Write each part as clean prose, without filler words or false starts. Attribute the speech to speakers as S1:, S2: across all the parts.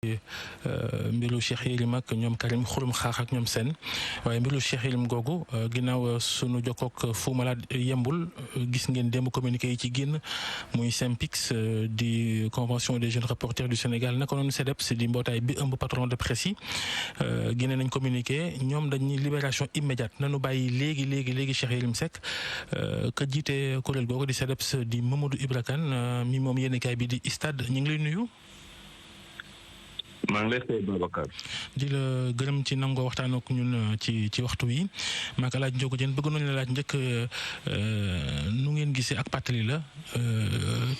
S1: mbiru Cheikh Yérim ak ñoom Karim Xurum Xaax ak ñoom seen waaye mbiru Cheikh Yérim googu ginnaaw sunu jokkook Fou Malade yembul gis ngeen démb communiqué yi ci génn muy SYNPICS di convention des jeunes reporters du Sénégal naka noonu CDEPS di mbootaay bi ëmb patron de presse yi génne nañ communiqué ñoom dañuy libération immédiate nanu bàyyi léegi Cheikh Yérim Seck ka jiite kuréel googu di CDEPS di Mamadou Ibra Kane mi moom yéenekaay bi di Stade ñu ngi lay nuyu.
S2: maa ngi lay fay Babacar.
S1: di la gërëm ci nangoo waxtaan ak ñun ci waxtu wi maaka laaj Ndiogou Diène bëgg nañu la laaj njëkk nu ngeen gisee ak pàttali la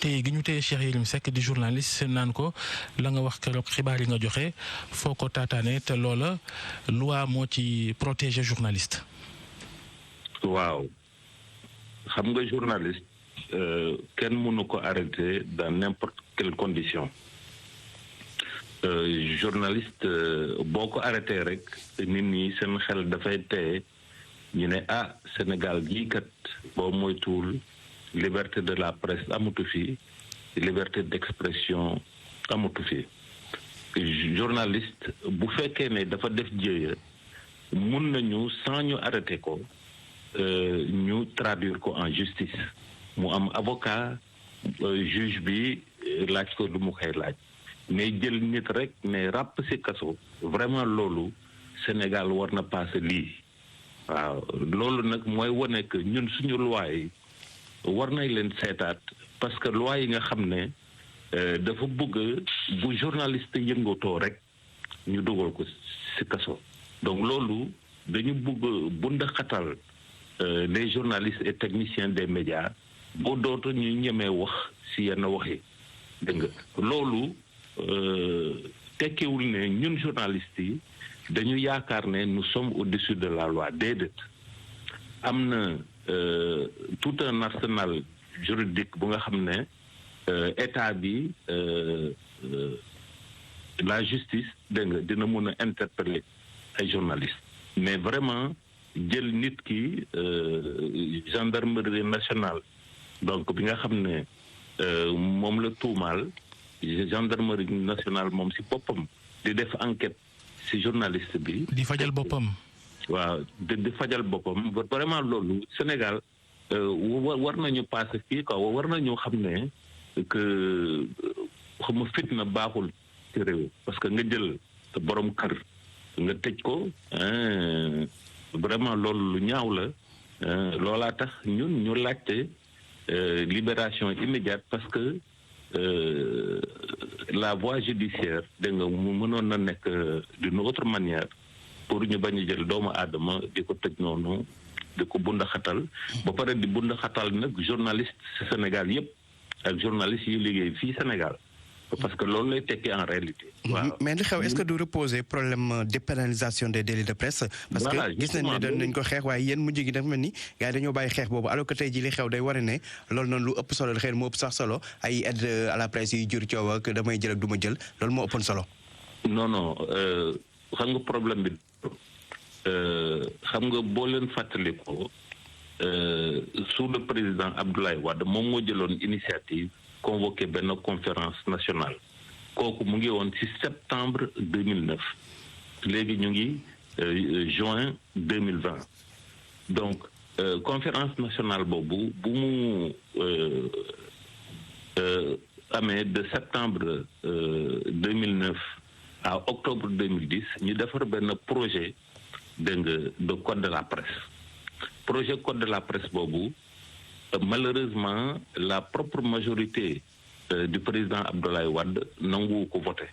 S1: téye gi ñu téye Cheikh Yérim Seck di journaliste naan ko la nga wax keroog xibaar yi nga joxe foo ko taataane te loola loi moo ci protéger journaliste.
S2: waaw xam nga journaliste kenn mënu ko arrêter dans n'importe quelle condition. Journaliste boo ko arrêté rek nit ñi seen xel dafay teye ñu ne Sénégal gii kat boo moytuwul liberté de la presse amatu fi liberté d'expression amatu fi journaliste bu fekkee ne dafa def jéeya mun nañu sans ñu arrêté ko ñu traduire ko en justice mu am avocat juge bi laaj ko lu mu koy laaj mais jël nit rek ne ràpp ci kaso vraiment loolu Sénégal war na passé lii waaw loolu nag mooy wane que ñun suñu loi yi war nañ leen seetaat parce que loi yi nga xam ne dafa bëgg bu journaliste yëngatoo rek ñu dugal ko ci kaso donc loolu dañu bëgg bunda xatal les journalistes et techniciens des médias boo dootu ñu ñemee wax ci yenn wax yi dégg nga loolu tekkiwul ne ñun journalistes yi dañu yaakaar ne nous sommes au-dessus de la loi déedéet am na tout un arsenal juridique bu nga xam ne état bi la justice dégg nga dina mun a interpeller ay journalistes mais vraiment jël nit ki gendarmerie nationale donc bi nga xam ne moom la tuumaal gendarmerie nationale moom ci boppam di def enquête ci journaliste bi.
S1: di fajal boppam.
S2: waaw di fajal boppam vraiment loolu Sénégal war nañu passé fii quoi war nañu xam ne que xam fitna baaxul ci réew parce que nga jël sa borom kër nga tëj ko vraiment loolu lu ñaaw la loolaa tax ñun ñu laajte libération immédiate parce que. La voie judiciaire dégg nga mu mënoon na nekk d'une autre manière pour ñu bañ a jël doomu aadama di ko tëj noonu di ko bunda xatal ba pare di bunda xatal nag journaliste Sénégal yépp ak journaliste yi liggéey fii Sénégal parce que loolu lay tekki en réalité. waaw
S3: mais li xew est-ce que du reposer problème dépénalisation des délits de presse. parce que gis nañ ne doon nañ ko xeex waaye yéen mujj gi dafa mel ni gars yi dañoo bàyyi xeex boobu alors que tey jii li xew day war ne loolu noonu lu ëpp solo xëy na moo ëpp sax solo ay aide à la presse yi jur coow ak damay jël ak du ma jël loolu moo ëppoon solo.
S2: non xam nga problème bi xam nga boo leen fàttalikoo sous le président Abdoulaye Wade moom moo jëloon initiative. convoqué benn conférence nationale kooku mu ngi woon ci septembre 2009 léegi ñu ngi juin 2020 donc conférence nationale boobu bu mu amee de septembre 2009 à octobre 2010 ñu defar benn projet de code de la presse projet code de la presse boobu malheureusement la propre majorité du président Abdoulaye Wade nangu ko voté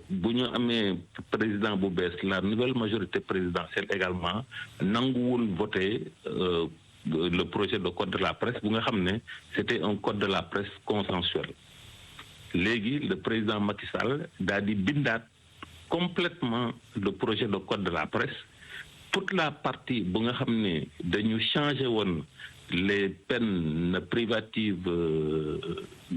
S2: bu ñu amee président bu bees la nouvelle majorité présidentielle également nanguwul voté le projet de code de la presse bu nga xam ne c'était un code de la presse consensuel léegi le président Macky Sall daal di bindaat complètement le projet de code de la presse toute la partie bu nga xam ne dañu changé woon les peines privatives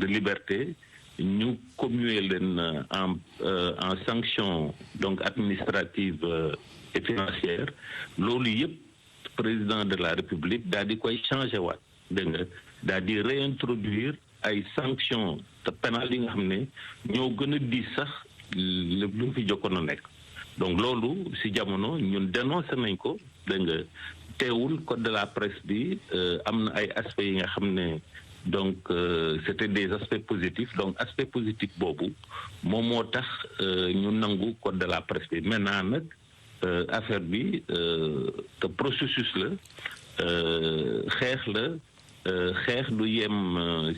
S2: de liberté ñu commuer leen en sanction donc administrative et financière loolu yëpp président de la République daal di koy changé waat dégg nga daal di réintroduire ay sanctions pénal yi nga xam ne ñoo gën a diis sax lu fi jokkoon a nekk donc loolu si jamono ñun dénoncé nañ ko dégg nga teewul code de la presse bi am na ay aspects yi nga xam ne donc c'était des aspects positifs donc aspect positif boobu moom moo tax ñu nangu code de la presse bi maintenant nag affaire bi te processus la xeex la xeex du yem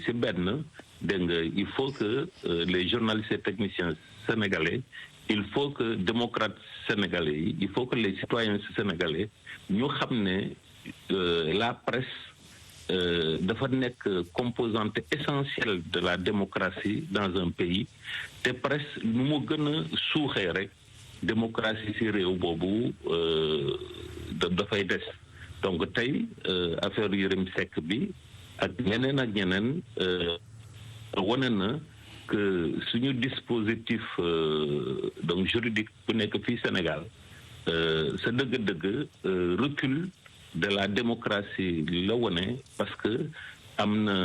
S2: ci benn dégg nga il faut que les journalistes et techniciens sénégalais il faut que démocrates sénégalais yi il faut que les citoyens sénégalais ñu xam ne la presse dafa nekk composante essentielle de la démocratie dans un pays te presse nu mu gën a suuxee rek démocratie ci réew boobu dafay des donc tey affaire Yérim Seck bi ak ñeneen wane na que suñu dispositif donc juridique bu nekk fii Sénégal sa dëgg-dëgg recul de la démocratie la wane parce que am na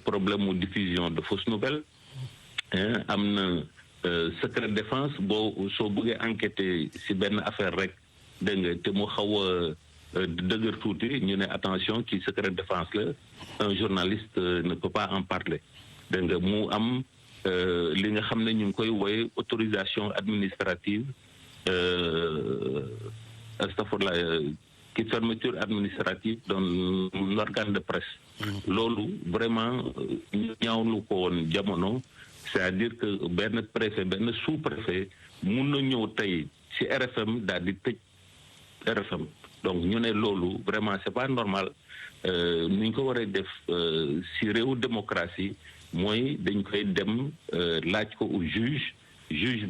S2: problème mu diffusion de fausses nouvelles am na secret défense soo bëggee enquêter ci benn affaire rek dégg nga te mu xaw a dëgër tuuti ñu ne attention ci secret défense la un journaliste ne peut pas en parler dégg nga mu am li nga xam ne ñu ngi koy wooye autorisation administrative astafurlah qui fermeture administrative d'un organe de presse loolu vraiment ñu ñaawlu ko woon jamono c'est-à-dire que benn préfet benn sous-préfet mun na ñëw tey ci RFM daal di tëj RFM donc ñu ne loolu vraiment c'est pas normal ni ñu ko waree def ci réewu démocratie mooy dañ koy dem laaj ko au juge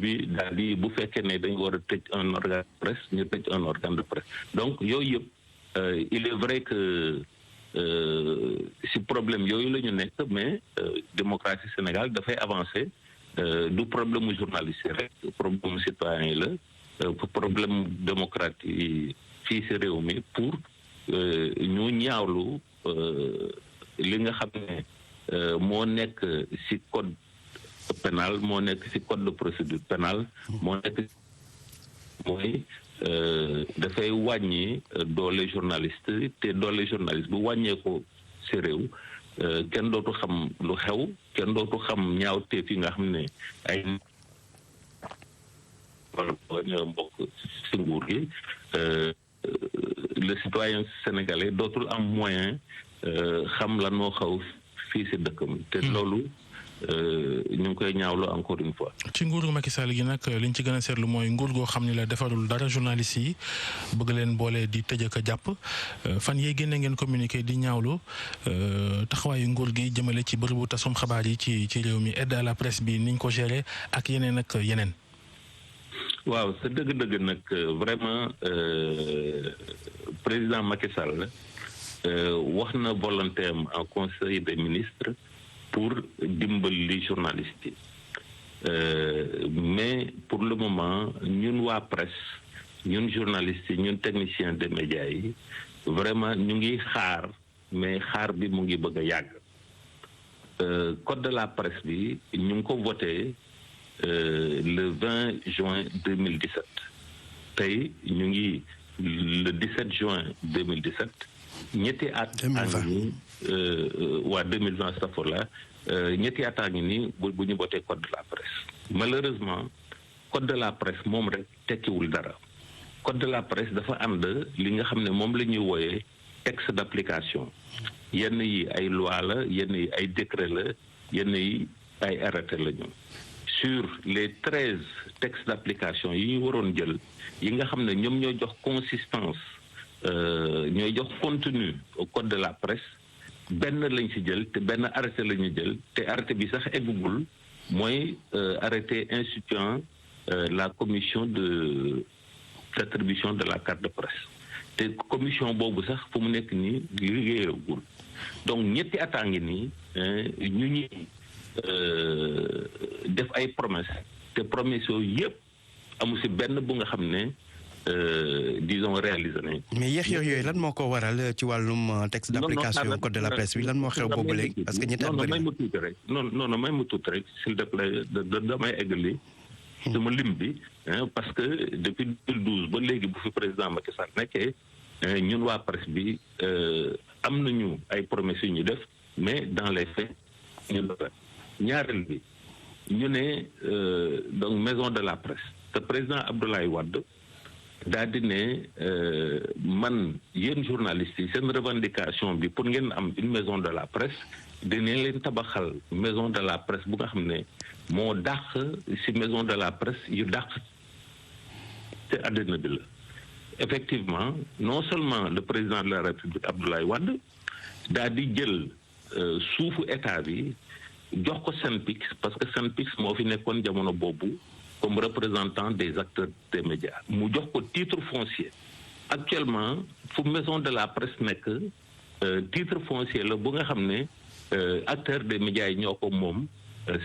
S2: bi daal di bu fekkee ne dañ war a tëj un organe de presse ñu tëj un organe de presse donc yooyu yëpp il est vrai que ci problème yooyu la ñu nekk mais démocratie Sénégal dafay avancer du problème mu journaliste rek problème mu citoyen yi la problème démocratique yi fii ci réew mi pour ñu ñaawlu li nga xam ne moo nekk ci code pénal moo nekk ci code de procédure pénale moo nekk mooy dafay wàññi doole journaliste te doole journaliste bu wàññee ko ci réew kenn dootu xam lu xew kenn dootu xam ñaawteef yi nga xam ne ay wala mbokk ci nguur gi le citoyen sénégalais dootul am moyen xam lan moo xaw fii ci dëkkam te loolu ñu ngi koy ñaawlu encore une fois.
S1: ci nguuru Macky Sall gi nag liñ ci gën a seetlu mooy nguur goo xam ni la defarul dara journaliste yi bëgg leen boole di tëj ak a jàpp fan yee génne ngeen communiqué di ñaawlu taxawaayu nguur gi jëmale ci bërëbu tasum xabaar yi ci réew mi aide à la presse bi niñ ko géré ak yeneen ak yeneen.
S2: waaw sa dëgg-dëgg nag vraiment président Macky Sall wax na volonté am en conseil des ministres pour dimbali journalistes yi mais pour le moment ñun waa presse ñun journalistes yi ñun techniciens des médias yi vraiment ñu ngi xaar mais xaar bi mu ngi bëgg a yàgg code de la presse bi ñu ngi ko voté le 20 juin 2017 tey ñu ngi le 17 juin 2017 ñetti at a ngi nii waa 2020 stafurla ñetti at a ngi nii bu ñu voté code de la presse malheureusement code de la presse moom rek tekkiwul dara code de la presse dafa ànd li nga xam ne moom la ñuy wooyee texte d'application yenn yi ay loi la yenn yi ay décret la yenn yi ay arrêté la ñu sur les 13 textes d'application yi ñu waroon jël yi nga xam ne ñoom ñoo jox consistance ñooy jox contenu au code de la presse benn lañ ci jël te benn arrêté la ñu jël te arrêté bi sax eggugul mooy arrêté instituant la commission de d'attribution de la carte de presse te commission boobu sax fu mu nekk nii liggéeyagul donc ñetti ataa ngi nii ñu ñi def ay promesses te promesses yooyu yëpp amu ci benn bu nga xam ne disons réaliser nañ.
S3: mais yéex yooyu lan moo ko waral ci wàllum texte d'application code de la presse bi lan moo xew boobu léegi parce que ñetti at bëri
S2: may ma tuuti rek non may ma tuuti rek s'il te plaît damay eggali sama lim bi parce que depuis 2012 ba léegi bu fi président Macky Sall nekkee ñun waa presse bi am nañu ay promesses yu ñu def mais dans les faits ñu def ñaareel bi ñu ne donc maison de la presse te président Abdoulaye Wade daal di ne man yéen journalistes yi seen revendication bi pour ngeen am une maison de la presse dina leen tabaxal maison de la presse bu nga xam ne moo dàq ci maison de la presse yu dàq te àddina bi la. Effectivement non seulement le président de la République Abdoulaye Wade daal di jël suufu état bi jox ko SYNPICS parce que SYNPICS moo fi nekkoon jamono boobu comme représentant des acteurs des médias mu jox ko titre foncier actuellement fu maison de la presse nekk titre foncier la bu nga xam ne acteurs des médias yi ñoo ko moom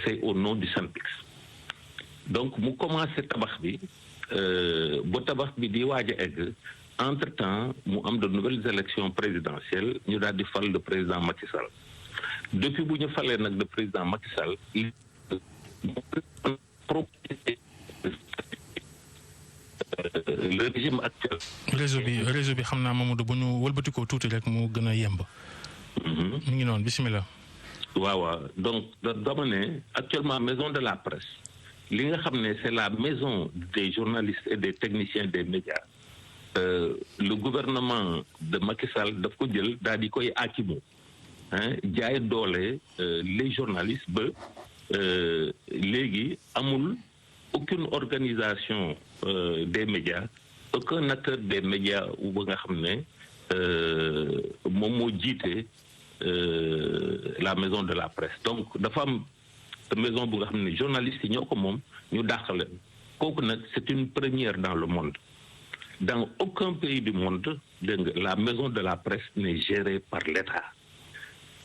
S2: c'est au nom du SYNPICS donc mu commencé tabax bi ba tabax bi di waaj a egg entre-temps mu am de nouvelles élections présidentielles ñu daal di fal le président Macky Sall depuis bu ñu falee nag le président Macky Sall le régime actuel.
S1: réseau bi xam naa Mamadou bu ñu wëlbatikoo tuuti rek mu gën a yemb. mu ngi noonu bismillah.
S2: waaw donc dama ne actuellement maison de la presse li nga xam ne c'est la maison des journalistes et des techniciens des médias le gouvernement de Macky Sall daf ko jël daal di koy aakimoo jaay doole les journalistes ba léegi amul aucune organisation des médias aucun acteur des médias ba nga xam ne moom moo jiite la maison de la presse donc dafa am maison bu nga xam ne journalistes yi ñoo ko moom ñu dàq leen kooku nag c'est une première dans le monde dans aucun pays du monde dégg nga la maison de la presse n'est gérée par l'État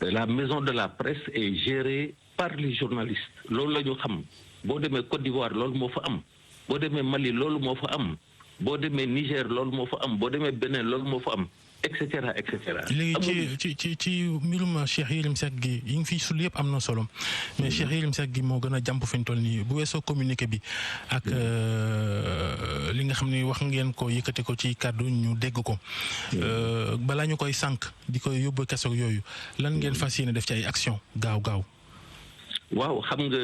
S2: la maison de la presse est gérée par les journalistes loolu la ñu xam boo demee Côte d'Ivoire loolu moo fa am boo demee Mali loolu moo fa am boo demee Niger loolu moo fa am boo demee Bénin loolu moo fa am et cetera et cetera.
S1: léegi ci mbirum Cheikh Yérim Seck gi yi ngi fi sul yëpp am na solo mais Cheikh Yérim Seck gi moo gën a jàmp fi ñu toll nii bu weesoo communiqué bi ak li nga xam ne wax ngeen ko yëkkati ko ci kàddu ñu dégg ko balaa ñu koy sànq di koy yóbbu kaso yooyu lan ngeen fas yéene def ci ay action gaaw.
S2: waaw xam nga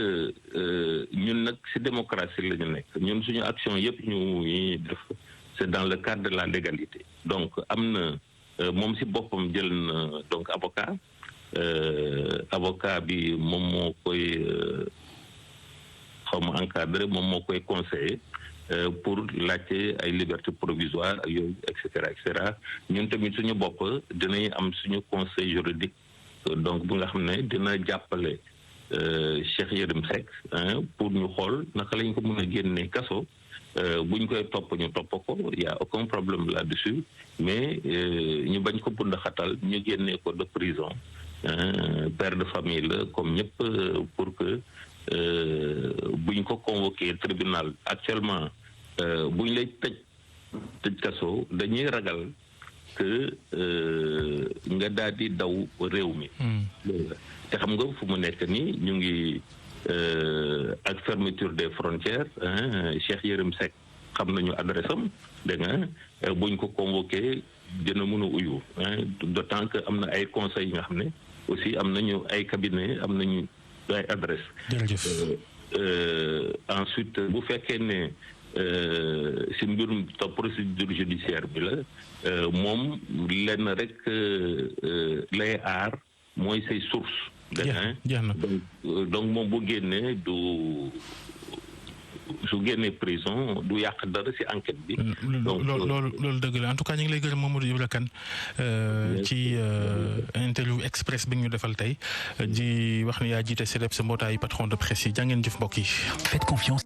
S2: ñun nag ci démocratie la ñu nekk ñun suñu action yëpp ñu def c'est dans le cadre de la légalité donc am na moom ci boppam jël na donc avocat bi moom moo koy xawma encadré moom moo koy conseiller pour laajte ay liberté provisoire ak yooyu et cetera ñun tamit suñu bopp dinañ am suñu conseil juridique donc bu nga xam ne dina jàppale Cheikh Yérim Seck pour ñu xool naka lañ ko mën a génne kaso buñ koy topp ñu topp ko y a aucun problème là-dessus mais ñu bañ ko bund xatal ñu génnee ko de prison père de famille la comme ñëpp pour que buñ ko convoqué tribunal actuellement buñ lay tëj kaso dañuy ragal que nga daal di daw réew mi te xam nga fu mu nekk nii ñu ngi ak fermeture des frontières Cheikh Yérim Seck xam nañu adresse am dégg nga buñ ko convoqué dina mën a uyu d'autant que am na ay conseils yi nga xam ne aussi am nañu ay cabinet am nañu ay adresse ensuite bu fekkee ne ci mbirum ta procédure judiciaire bi la moom lenn rek lay aar mooy say source donc moom bu génnee su génnee prison du yàq dara ci enquête bi.
S1: loolu dëgg la en tout cas ñu ngi lay gërëm Mamadou Ibra Kane ci interview express bi ñu defal tey di wax ne yaa jiite CDEPS mbootaayu patron de presse yi jàngeen jëf mbokk yi.
S4: Faites confiance.